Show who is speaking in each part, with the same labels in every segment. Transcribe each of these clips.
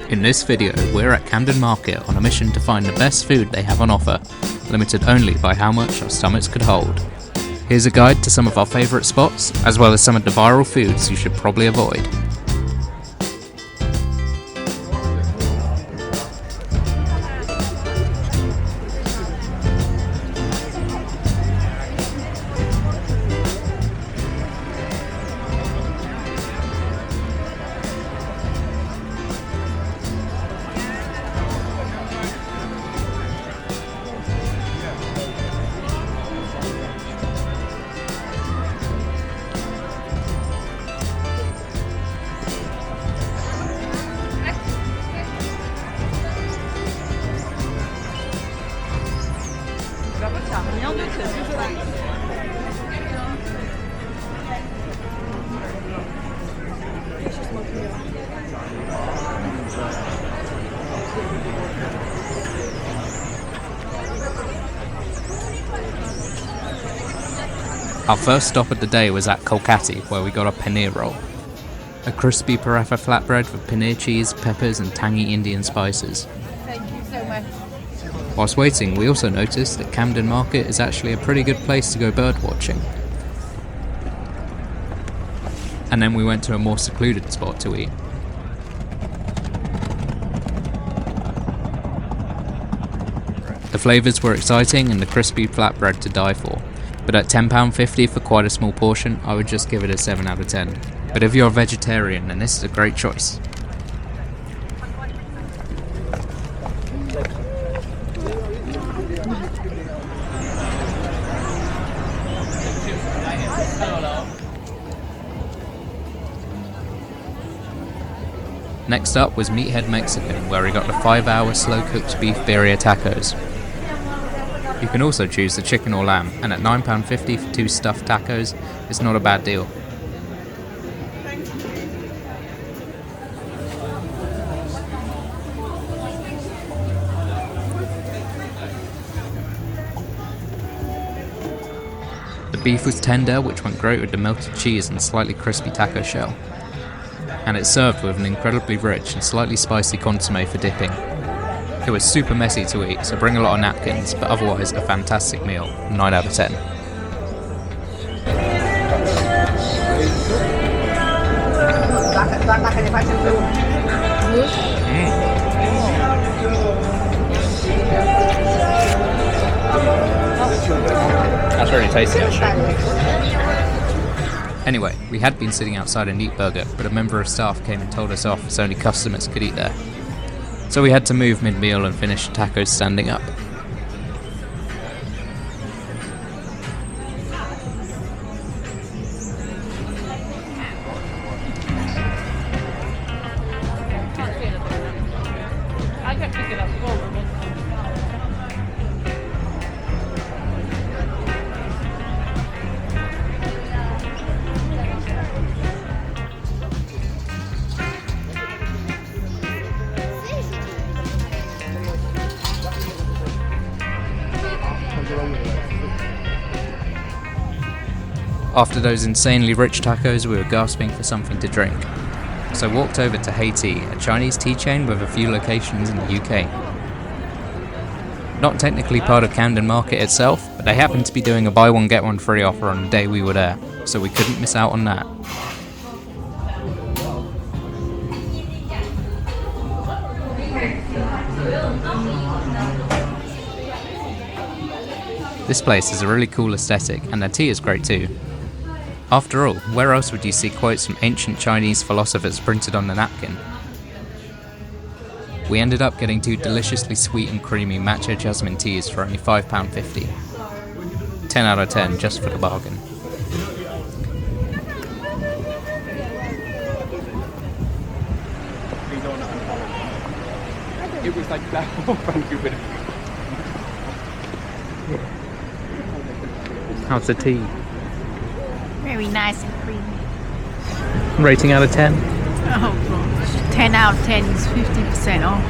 Speaker 1: In this video, we're at Camden Market on a mission to find the best food they have on offer, limited only by how much our stomachs could hold. Here's a guide to some of our favourite spots, as well as some of the viral foods you should probably avoid.
Speaker 2: Our first stop of the day was at Kolkati, where we got a paneer roll. A crispy paratha flatbread with paneer cheese, peppers and tangy Indian spices.
Speaker 3: Thank you so much.
Speaker 2: Whilst waiting, we also noticed that Camden Market is actually a pretty good place to go bird watching. And then we went to a more secluded spot to eat. The flavours were exciting and the crispy flatbread to die for. But at £10.50 for quite a small portion, I would just give it a 7 out of 10. But if you're a vegetarian, then this is a great choice. Next up was Meathead Mexican, where we got the 5-hour slow-cooked beef birria tacos. You can also choose the chicken or lamb, and at £9.50 for 2 stuffed tacos, it's not a bad deal. The beef was tender, which went great with the melted cheese and slightly crispy taco shell. And it's served with an incredibly rich and slightly spicy consomme for dipping. It was super messy to eat, so bring a lot of napkins, but otherwise a fantastic meal, 9 out of 10. That's really tasty actually. Anyway, we had been sitting outside a Neat Burger, but a member of staff came and told us off as only customers could eat there. So we had to move mid-meal and finish tacos standing up. After those insanely rich tacos, we were gasping for something to drink. So walked over to Heytea, a Chinese tea chain with a few locations in the UK. Not technically part of Camden Market itself, but they happened to be doing a buy one get one free offer on the day we were there, so we couldn't miss out on that. This place has a really cool aesthetic, and their tea is great too. After all, where else would you see quotes from ancient Chinese philosophers printed on the napkin? We ended up getting 2 deliciously sweet and creamy Matcha Jasmine teas for only £5.50. 10 out of 10 just for the bargain. How's the tea?
Speaker 3: Very nice and creamy.
Speaker 2: Rating out of 10?
Speaker 3: Oh gosh, 10 out of 10 is 50% off.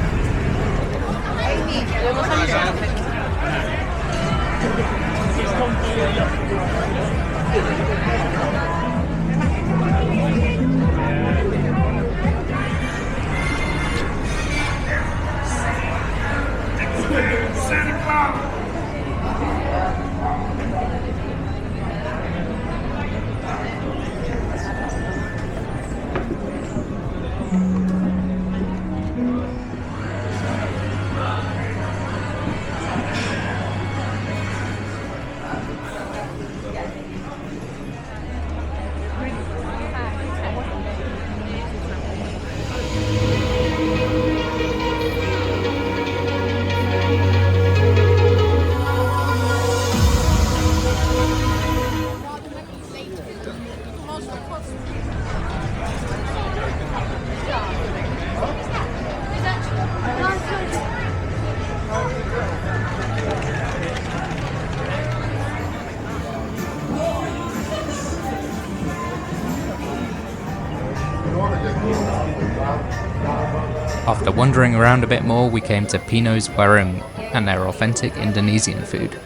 Speaker 2: After wandering around a bit more, we came to Pino's Warung and their authentic Indonesian food.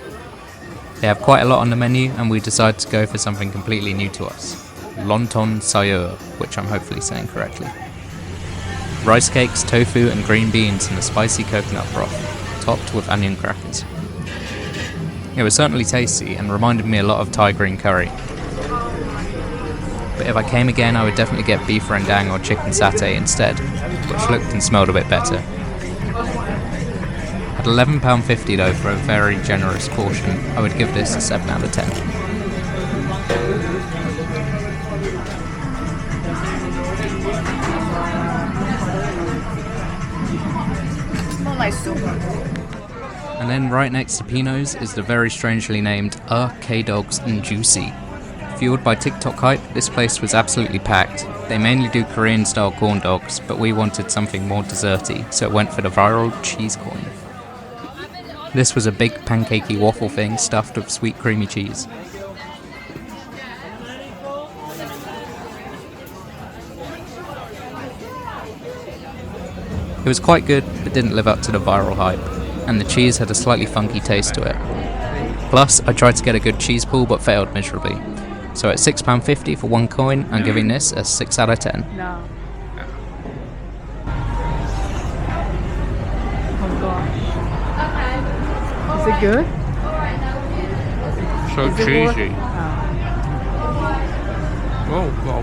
Speaker 2: They have quite a lot on the menu, and we decided to go for something completely new to us. Lontong sayur, which I'm hopefully saying correctly. Rice cakes, tofu and green beans in a spicy coconut broth, topped with onion crackers. It was certainly tasty and reminded me a lot of Thai green curry. But if I came again, I would definitely get beef rendang or chicken satay instead, which looked and smelled a bit better. At £11.50 though for a very generous portion, I would give this a 7 out of 10.
Speaker 3: More like soup.
Speaker 2: And then right next to Pino's is the very strangely named K-Dogs and Juicy. Fueled by TikTok hype, this place was absolutely packed. They mainly do Korean style corn dogs, but we wanted something more desserty, so it went for the viral cheese corn. This was a big pancakey waffle thing stuffed with sweet creamy cheese. It was quite good, but didn't live up to the viral hype, and the cheese had a slightly funky taste to it. Plus, I tried to get a good cheese pull but failed miserably. So at £6.50 for one coin, I'm giving this a 6 out of 10.
Speaker 3: No. Oh gosh. Is it good?
Speaker 2: So
Speaker 3: Is it
Speaker 2: cheesy.
Speaker 3: worth-
Speaker 2: Oh, wow.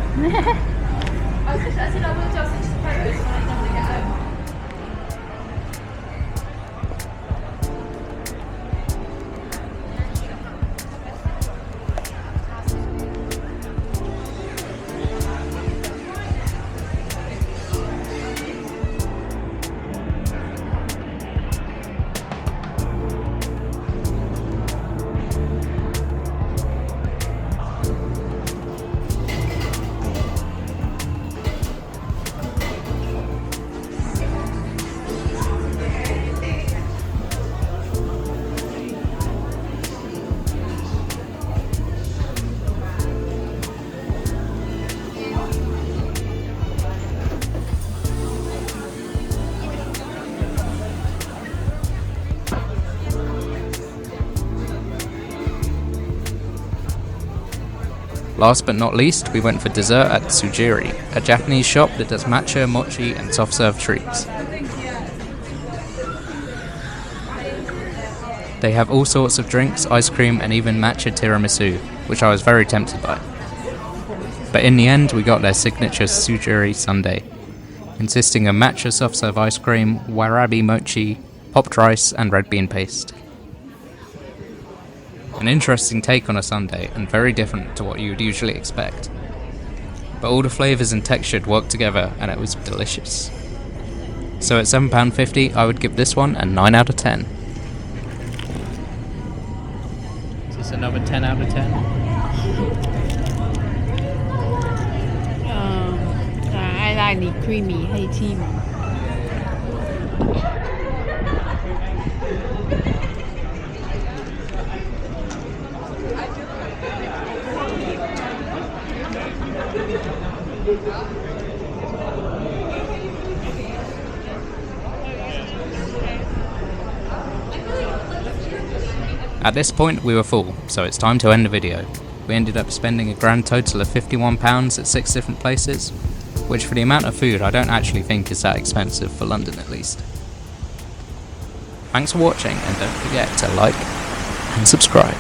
Speaker 2: Last but not least, we went for dessert at Tsujiri, a Japanese shop that does matcha, mochi and soft serve treats. They have all sorts of drinks, ice cream and even matcha tiramisu, which I was very tempted by. But in the end, we got their signature Tsujiri Sundae, consisting of matcha soft serve ice cream, warabi mochi, popped rice and red bean paste. An interesting take on a sundae and very different to what you would usually expect. But all the flavours and texture worked together and it was delicious. So at £7.50 I would give this one a 9 out of 10. Is this another 10 out of 10?
Speaker 3: I like the creamy Heytea.
Speaker 2: At this point we were full, so it's time to end the video. We ended up spending a grand total of £51 at 6 different places, which for the amount of food I don't actually think is that expensive for London at least. Thanks for watching and don't forget to like and subscribe.